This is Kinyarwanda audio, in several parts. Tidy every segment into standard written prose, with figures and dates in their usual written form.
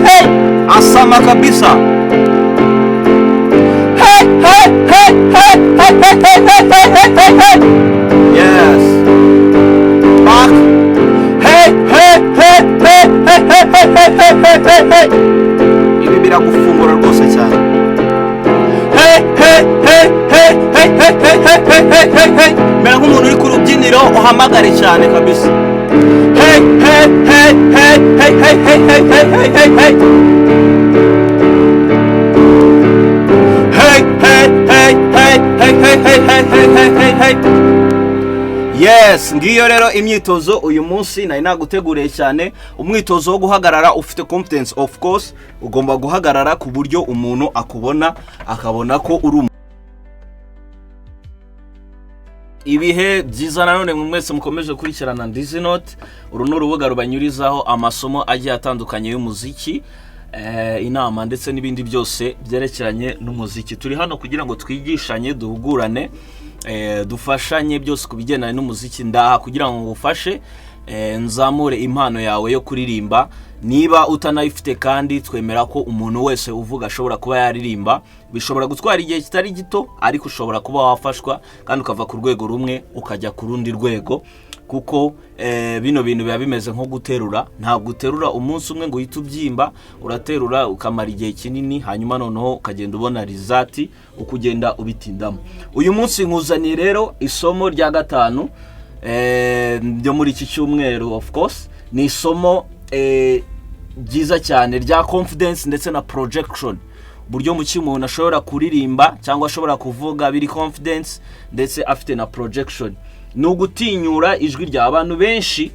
hey. Asama kabisa. Hey. Yes. Back. Hey. Ibi biragufungura rwose cyane. Hey. Mera nk'umuntu uri ku rubyiniro uhamagare cyane kabisa. Hey. Yes, ngiyo rero imyitozo uyu munsi nari naguteguriye cyane. Umwitozo wo guhagarara ufite confidence, of course ugomba guhagarara ku buryo umuntu akubona akabona ko uri ibihe byiza. Nanone mwese mukomeje kurikirana Ndizy note, uru n'urubuga rubanyurizaho amasomo agiye atandukanye y'umuziki, inama ndetse n'ibindi byose byerekeranye n'umuziki. Turi hano kugira ngo twigishanye, duhugurane, dufashanye byose kubigendana n'umuziki. Ndaha kugira ngo ngufashe nzamure impano yawe yo kuririmba. Niba utanayifite kandi twemera ko umuntu wese uvuga ashobora kuba yaririmba. Bishobora gutwara igihe kitari gito, ariko ushobora kuba wafashwa kandi ukava ku rwego rumwe ukajya ku rundi rwego, kuko bino bintu biba bimeze nko guterura. Ntabwo uterura umunsi umwe ngo uhite ubyimba, uraterura ukamara igihe kinini, hanyuma noneho ukagenda ubona result ukugenda ubitindamo. Uyu munsi nkuzaniye rero isomo rya gatanu byo muri iki cyumweru. Of course ni isomo byiza cyane rya confidence ndetse na projection, buryo mu cy'umuntu ashobora kuririmba cyangwa ashobora kuvuga biri confidence ndetse afite na projection. Ni ugutinyura ijwi rya abantu benshi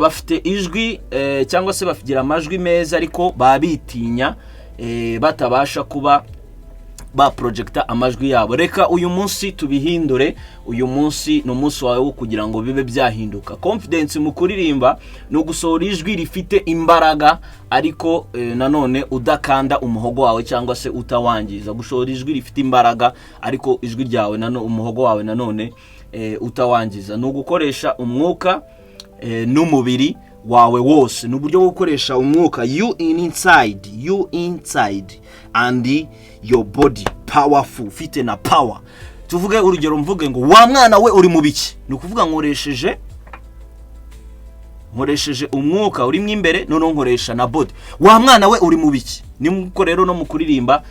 bafite ijwi cyangwa se bafigira amajwi meza, ariko babitinya batabasha kuba ba projecta amajwi yabo. Reka uyu munsi tubihindure. Uyu munsi ni umunsi wawe wo kugira ngo bibe byahinduka. Confidence mu kuririmba ni ugusohora ijwi rifite imbaraga, ariko nanone udakanda umuhogo wawe cyangwa se utawangiza. Gusohora ijwi rifite imbaraga, ariko ijwi ryawe nanone umuhogo wawe nanone utawangiza. Ni ugukoresha umwuka n'umubiri wawe wose. Ni uburyo bwo gukoresha umwuka, you inside and your body powerful, ufite na power. Tuvuge urugero, mvuge ngo wa mwana we uri mu biki. Ni ukuvuga nkoresheje umwuka uri imbere, none nkoresha na body. Wa mwana we uri mu biki. Ni muko rero no mu kuririmba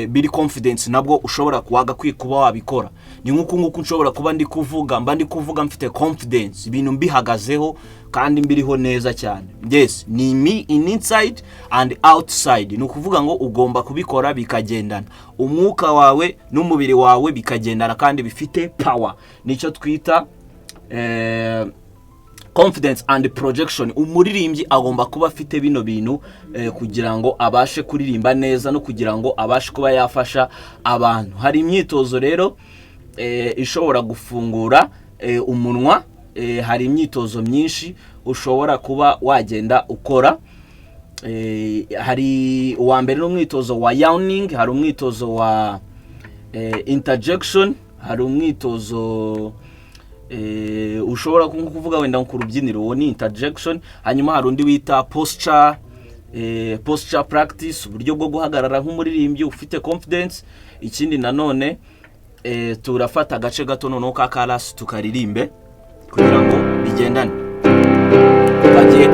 biri confidence nabwo ushobora kuwaga kwikuba wabikora. Ni nkuko nshobora kuba ndi kuvuga mfite confidence, ibintu mbihagazeho kandi mbiriho neza cyane. Yes, ni me inside and outside. Ni ukuvuga ngo ugomba kubikora bikagendana, umwuka wawe n'umubiri wawe bikagendana kandi bifite power. Nicyo twita confidence and projection. Umuririmbyi agomba kuba afite bino bintu kugira ngo abashe kuririmba neza no kugira ngo abashe kuba yafasha abantu. Hari imyitozo rero ishobora gufungura umunwa. Hari imyitozo myinshi ushobora kuba wagenda ukora. Hari uwa mbere n'umwitozo wa yawning, hari umwitozo wa interjection, hari umwitozo ushobora kuvuga wenda ku rubyiniro, uwo ni interjection. Hanyuma hari undi wita posture practice, uburyo bwo guhagarara nk'umuririmbyi ufite confidence. Ikindi nanone turafata agace gato noneho ka chorus tukaririmbe kugira ngo bigendane. Bagiye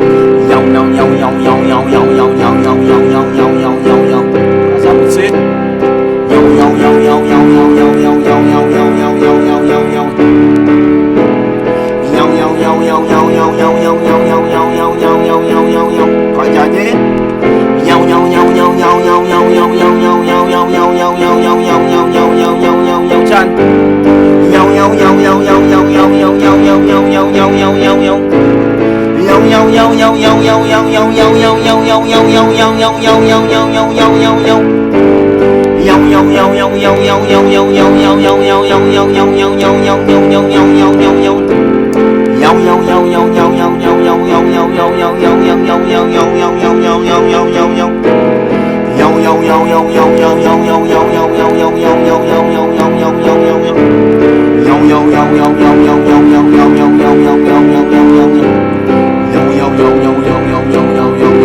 azamutse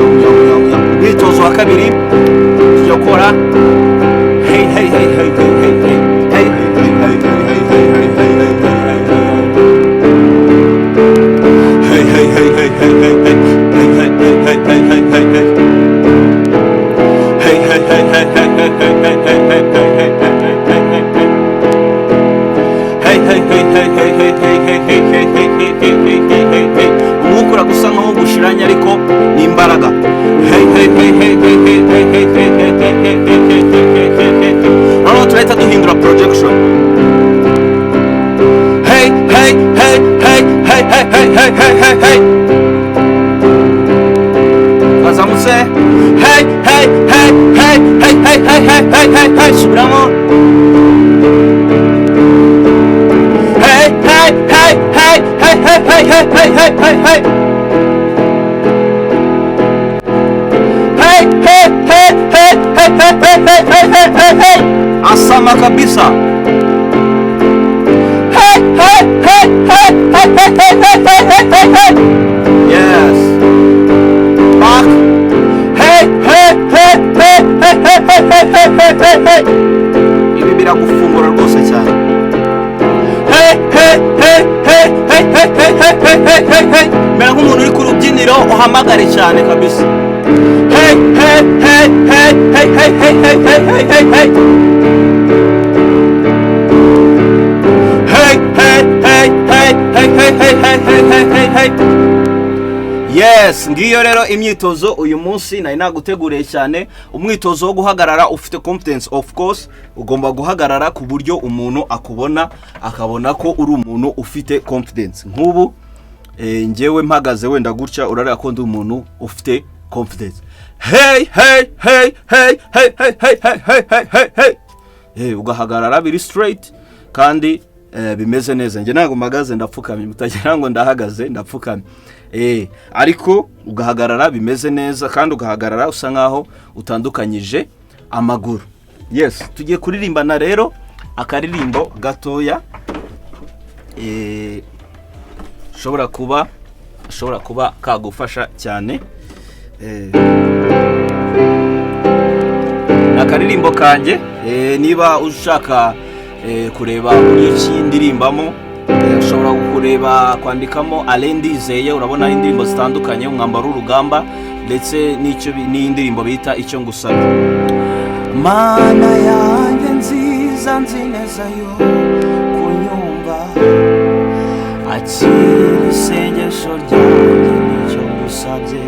hey. Kazamutse. Hey, hey, hey, hey, hey, hey, hey, hey, hey, hey, hey. Subiramo. Hey, hey, hey, hey, hey, hey, hey, hey, hey, hey, hey, hey. Hey, hey, hey, hey, hey, hey, hey, hey, hey, hey, hey, hey. Asama kabisa. Hey, hey, hey, hey, hey, hey, hey, hey, hey, hey, hey. Yes. Back. Hey, hey, hey, hey, hey, hey, hey, hey, hey, hey, hey. Ibi biragufungura rwose cyane. Hey, hey, hey, hey, hey, hey, hey, hey, hey, hey, hey, hey. Mera nk'umuntu uri ku rubyiniro uhamagare cyane kabisa. Hey, hey, hey, hey, hey, hey, hey, hey, hey, hey, hey, hey. Hey, hey, hey, hey, hey, hey, hey, hey, hey, hey, hey, hey. Yes, ngiyo rero imyitozo uyu munsi nari naguteguriye cyane. Umwitozo wo guhagarara ufite confidence, of course ugomba guhagarara ku buryo umuntu akubona akabona ko uri umuntu ufite confidence. Nk'ubu ngewe mpagaze wenda gutya urarira ko ndi umuntu ufite confidence. Hey, hey, hey, hey, hey, hey, hey, hey, hey, hey, hey, hey. Hey, ugahagarara biri straight kandi bimeze neza. Nge ntago mpagaze ndapfukamye, mutagira ngo ndahagaze ndapfukamye. Ariko ugahagarara bimeze neza kandi ugahagarara usa nkaho utandukanyije amaguru. Yes, tugiye kuririmbana rero akaririmbo gatoya. Shobora kuba kagufasha cyane. Akaririmbo kanje niba ushaka kureba iki ndirimbamo ushobora kureba kwandikamo Ndizy, urabona indirimbo zitandukanye, umwambaro w'urugamba ndetse n'indirimbo bita icyo ngusabye. Mana yanjye nziza nzi neza yo kunyumva, akira isengesho ryanjye n'icyo ngusabye.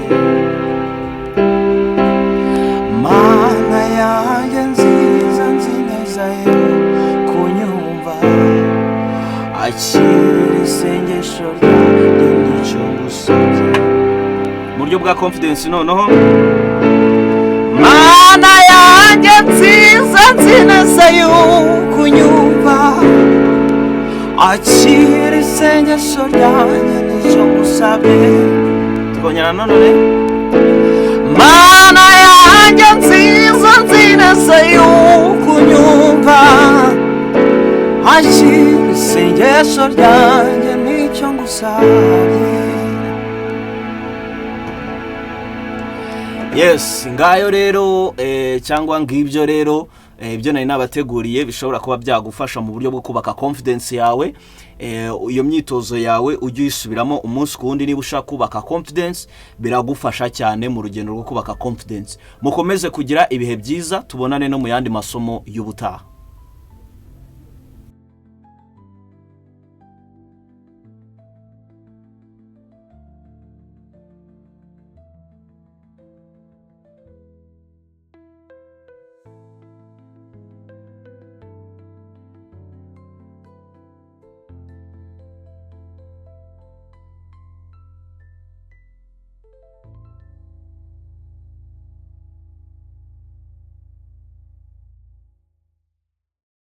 Mana yanjye nziza nzi neza yo kunyumva, akira isengesho ryanjye n'icyo ngusabye. Mu buryo bwa confidence noneho. Mana yanjye nziza nzi neza yo kunyumva, akira isengesho ryanjye n'icyo ngusabye. Tukongera none. Mana yanjye nziza nzi neza yo kunyumva, akira isengesho ryanjye n'icyo ngusabye. Yes, ngayo rero cyangwa ngibyo rero ibyo nari nabateguriye bishobora kuba byagufasha mu buryo bwo kubaka confidence yawe. Iyo myitozo yawe ujye uyisubiramo umunsi ku wundi. Niba ushaka kubaka confidence biragufasha cyane mu rugendo rwo kubaka confidence. Mukomeze kugira ibihe byiza, tubonane no mu yandi masomo y'ubutaha.